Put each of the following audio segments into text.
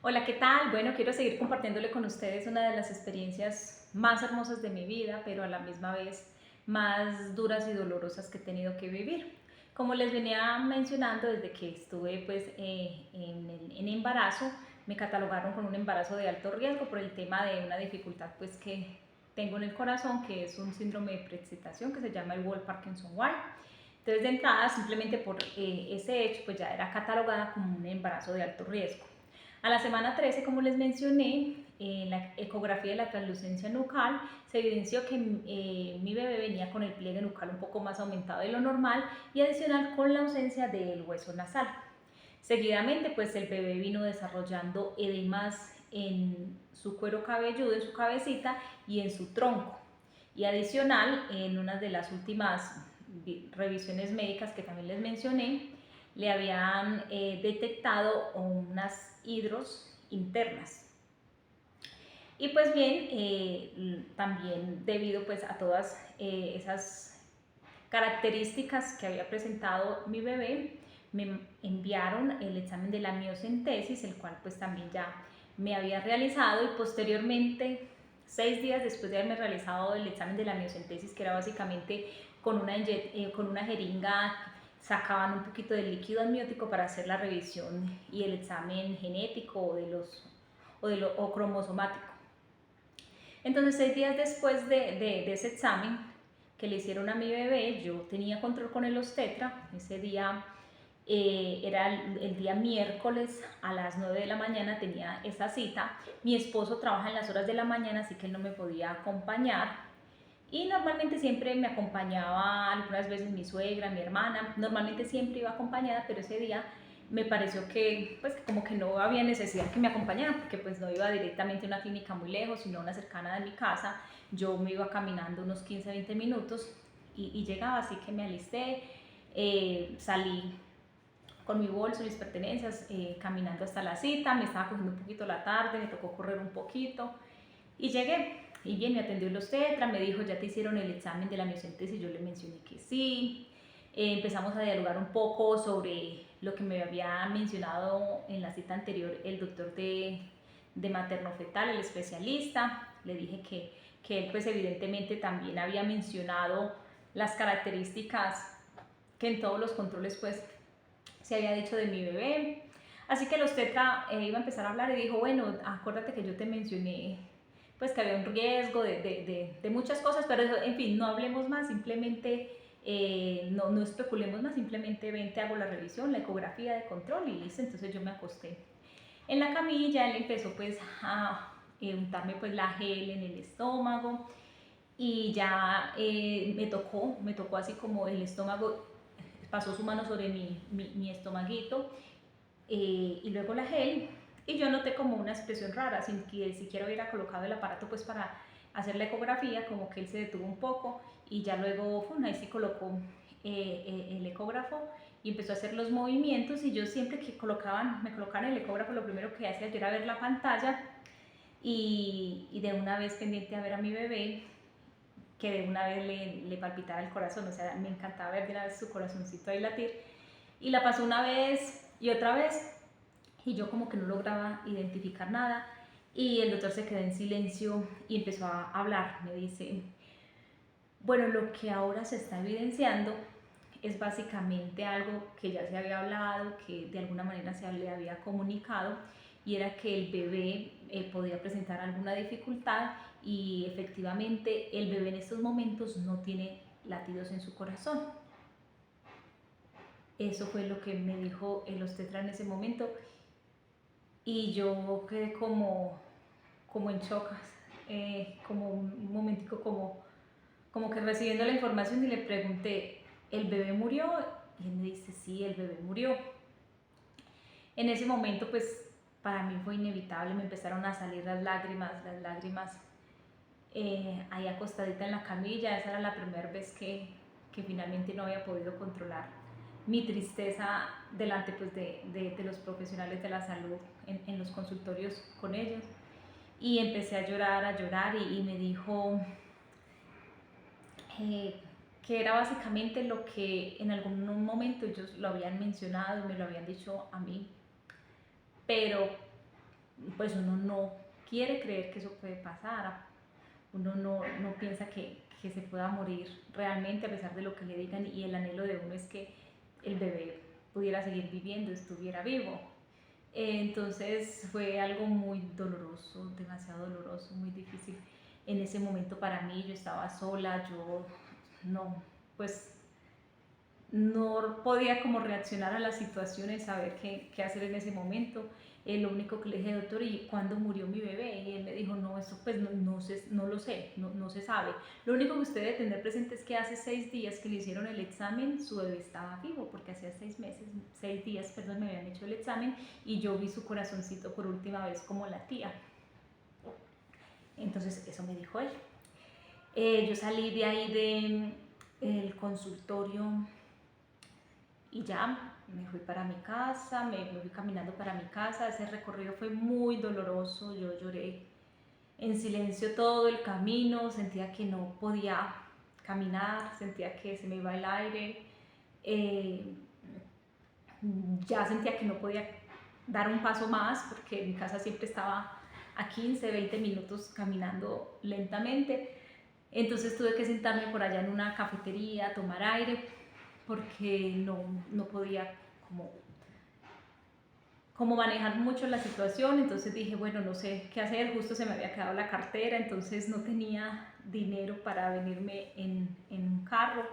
Hola, ¿qué tal? Bueno, quiero seguir compartiéndole con ustedes una de las experiencias más hermosas de mi vida, pero a la misma vez más duras y dolorosas que he tenido que vivir. Como les venía mencionando, desde que estuve en embarazo, me catalogaron con un embarazo de alto riesgo por el tema de una dificultad pues que tengo en el corazón, que es un síndrome de preexcitación que se llama el Wolff-Parkinson-White. Entonces, de entrada, simplemente por ese hecho, pues ya era catalogada como un embarazo de alto riesgo. A la semana 13, como les mencioné, en la ecografía de la translucencia nucal se evidenció que mi bebé venía con el pliegue nucal un poco más aumentado de lo normal y adicional con la ausencia del hueso nasal. Seguidamente, pues el bebé vino desarrollando edemas en su cuero cabelludo, en su cabecita y en su tronco. Y adicional, en una de las últimas revisiones médicas que también les mencioné, le habían detectado unas hidros internas. Y pues bien, también debido pues a todas esas características que había presentado mi bebé, me enviaron el examen de la miocentesis, el cual pues también ya me había realizado, y posteriormente, 6 días después de haberme realizado el examen de la miocentesis, que era básicamente con una jeringa sacaban un poquito de líquido amniótico para hacer la revisión y el examen genético o cromosomático. Entonces, 6 días después de ese examen que le hicieron a mi bebé, yo tenía control con el obstetra. Ese día era el día miércoles a las 9 de la mañana, tenía esa cita. Mi esposo trabaja en las horas de la mañana, así que él no me podía acompañar. Y normalmente siempre me acompañaba, algunas veces mi suegra, mi hermana, normalmente siempre iba acompañada, pero ese día me pareció que pues como que no había necesidad que me acompañaran, porque pues no iba directamente a una clínica muy lejos, sino a una cercana de mi casa. Yo me iba caminando unos 15 20 minutos y llegaba, así que me alisté, salí con mi bolso, mis pertenencias, caminando hasta la cita. Me estaba cogiendo un poquito la tarde, me tocó correr un poquito y llegué. Y bien, me atendió el obstetra, me dijo: ¿ya te hicieron el examen de la miocentesis? Yo le mencioné que sí. Empezamos a dialogar un poco sobre lo que me había mencionado en la cita anterior el doctor de materno-fetal, el especialista. Le dije que él pues evidentemente también había mencionado las características que en todos los controles pues se había dicho de mi bebé. Así que el obstetra iba a empezar a hablar y dijo: bueno, acuérdate que yo te mencioné pues que había un riesgo de muchas cosas, pero eso, en fin, no hablemos más, simplemente no especulemos más, simplemente ven, te hago la revisión, la ecografía de control y listo. Entonces yo me acosté en la camilla. Él empezó pues a untarme pues la gel en el estómago y ya me tocó así como el estómago, pasó su mano sobre mi estomaguito, y luego la gel, y yo noté como una expresión rara, sin que siquiera hubiera colocado el aparato pues para hacer la ecografía, como que él se detuvo un poco y ya luego ahí sí colocó el ecógrafo y empezó a hacer los movimientos. Y yo siempre que me colocaban el ecógrafo, lo primero que hacía yo era ver la pantalla y de una vez pendiente a ver a mi bebé, que de una vez le palpitara el corazón. O sea, me encantaba ver de una vez su corazoncito ahí latir. Y la pasó una vez y otra vez y yo como que no lograba identificar nada, y el doctor se quedó en silencio y empezó a hablar. Me dice: bueno, lo que ahora se está evidenciando es básicamente algo que ya se había hablado, que de alguna manera se le había comunicado, y era que el bebé podía presentar alguna dificultad, y efectivamente el bebé en estos momentos no tiene latidos en su corazón. Eso fue lo que me dijo el obstetra en ese momento, y yo quedé como en shock, como un momentico, como que recibiendo la información, y le pregunté: ¿el bebé murió? Y él me dice: sí, el bebé murió. En ese momento pues para mí fue inevitable, me empezaron a salir las lágrimas, ahí acostadita en la camilla. Esa era la primera vez que finalmente no había podido controlar mi tristeza delante pues de los profesionales de la salud en los consultorios con ellos. Y empecé a llorar, y me dijo eh, que era básicamente lo que en algún momento ellos lo habían mencionado, me lo habían dicho a mí, pero pues uno no quiere creer que eso puede pasar, uno no piensa que se pueda morir realmente a pesar de lo que le digan, y el anhelo de uno es que el bebé pudiera seguir viviendo, estuviera vivo. Entonces fue algo muy doloroso, demasiado doloroso, muy difícil. En ese momento para mí, yo estaba sola, yo no, pues no podía como reaccionar a la situación y saber qué hacer en ese momento. Lo único que le dije, doctor, ¿y cuándo murió mi bebé? Y él me dijo, no, eso pues no lo sé, no se sabe. Lo único que usted debe tener presente es que hace 6 días que le hicieron el examen, su bebé estaba vivo, porque hacía 6 días, perdón, me habían hecho el examen y yo vi su corazoncito por última vez como latía. Entonces eso me dijo él. Yo salí de ahí del consultorio y ya me fui para mi casa, me fui caminando para mi casa. Ese recorrido fue muy doloroso, yo lloré en silencio todo el camino, sentía que no podía caminar, sentía que se me iba el aire, eh, ya sentía que no podía dar un paso más porque mi casa siempre estaba a 15, 20 minutos caminando lentamente. Entonces tuve que sentarme por allá en una cafetería a tomar aire porque no podía como, como manejar mucho la situación. Entonces dije, bueno, no sé qué hacer, justo se me había quedado la cartera, entonces no tenía dinero para venirme en un carro.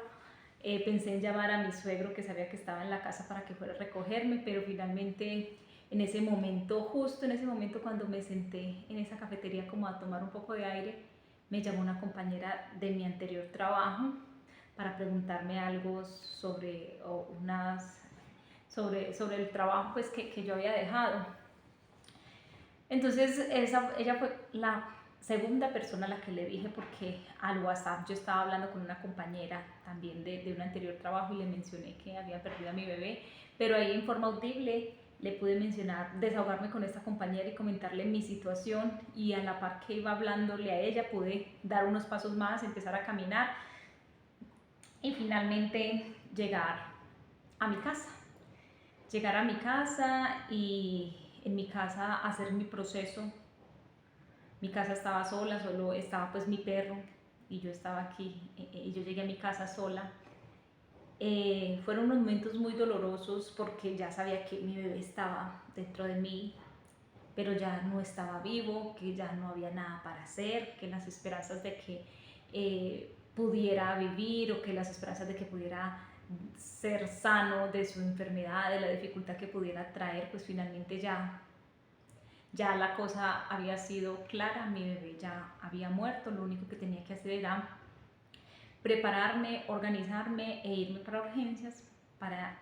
Pensé en llamar a mi suegro, que sabía que estaba en la casa, para que fuera a recogerme, pero finalmente en ese momento, justo en ese momento cuando me senté en esa cafetería como a tomar un poco de aire, me llamó una compañera de mi anterior trabajo para preguntarme algo sobre sobre el trabajo pues que yo había dejado. Entonces ella fue la segunda persona a la que le dije, porque al WhatsApp yo estaba hablando con una compañera también de un anterior trabajo y le mencioné que había perdido a mi bebé, pero ahí en forma audible le pude mencionar, desahogarme con esta compañera y comentarle mi situación, y a la par que iba hablándole a ella pude dar unos pasos más, empezar a caminar y finalmente llegar a mi casa. Llegar a mi casa y en mi casa hacer mi proceso. Mi casa estaba sola, solo estaba pues mi perro y yo estaba aquí, y yo llegué a mi casa sola. Fueron unos momentos muy dolorosos porque ya sabía que mi bebé estaba dentro de mí, pero ya no estaba vivo, que ya no había nada para hacer, que las esperanzas de que pudiera vivir, o que las esperanzas de que pudiera ser sano de su enfermedad, de la dificultad que pudiera traer, pues finalmente ya la cosa había sido clara, mi bebé ya había muerto. Lo único que tenía que hacer era prepararme, organizarme e irme para urgencias para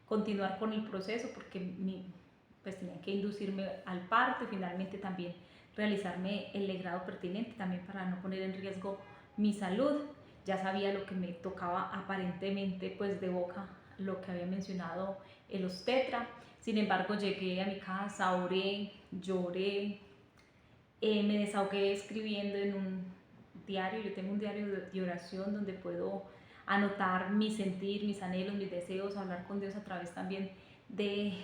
continuar con el proceso, porque pues tenía que inducirme al parto y finalmente también realizarme el legrado pertinente, también para no poner en riesgo mi salud. Ya sabía lo que me tocaba aparentemente pues de boca, lo que había mencionado el obstetra. Sin embargo, llegué a mi casa, oré, lloré, me desahogué escribiendo en un diario. Yo tengo un diario de oración donde puedo anotar mi sentir, mis anhelos, mis deseos, hablar con Dios a través también de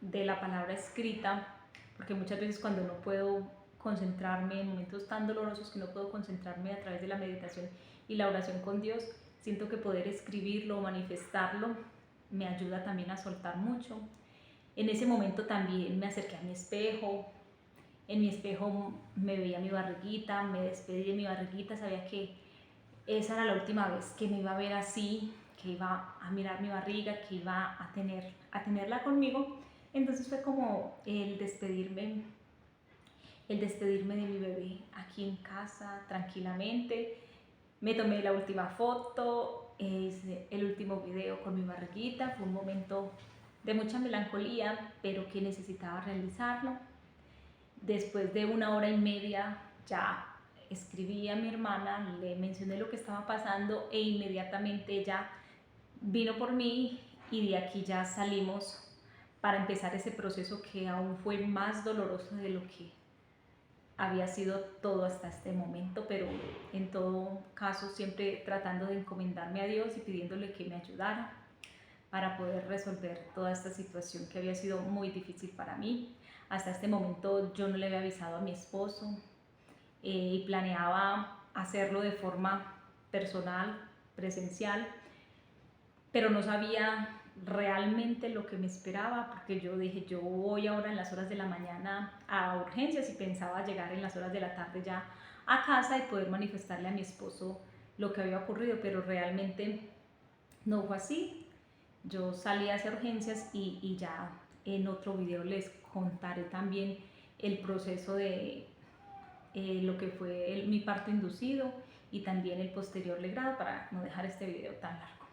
la palabra escrita, porque muchas veces cuando no puedo concentrarme en momentos tan dolorosos, que no puedo concentrarme a través de la meditación y la oración con Dios, siento que poder escribirlo, manifestarlo, me ayuda también a soltar mucho. En ese momento también me acerqué a mi espejo. En mi espejo me veía mi barriguita, me despedí de mi barriguita, sabía que esa era la última vez que me iba a ver así, que iba a mirar mi barriga, que iba a tenerla conmigo. Entonces fue como el despedirme de mi bebé aquí en casa, tranquilamente. Me tomé la última foto, hice el último video con mi barriguita. Fue un momento de mucha melancolía, pero que necesitaba realizarlo. Después de 1 hora y media ya escribí a mi hermana, le mencioné lo que estaba pasando e inmediatamente ella vino por mí, y de aquí ya salimos para empezar ese proceso que aún fue más doloroso de lo que había sido todo hasta este momento, pero en todo caso siempre tratando de encomendarme a Dios y pidiéndole que me ayudara para poder resolver toda esta situación que había sido muy difícil para mí. Hasta este momento yo no le había avisado a mi esposo y planeaba hacerlo de forma personal, presencial, pero no sabía realmente lo que me esperaba, porque yo dije, yo voy ahora en las horas de la mañana a urgencias y pensaba llegar en las horas de la tarde ya a casa y poder manifestarle a mi esposo lo que había ocurrido, pero realmente no fue así. Yo salí a hacer urgencias y ya en otro video les contaré también el proceso de lo que fue mi parto inducido y también el posterior legrado, para no dejar este video tan largo.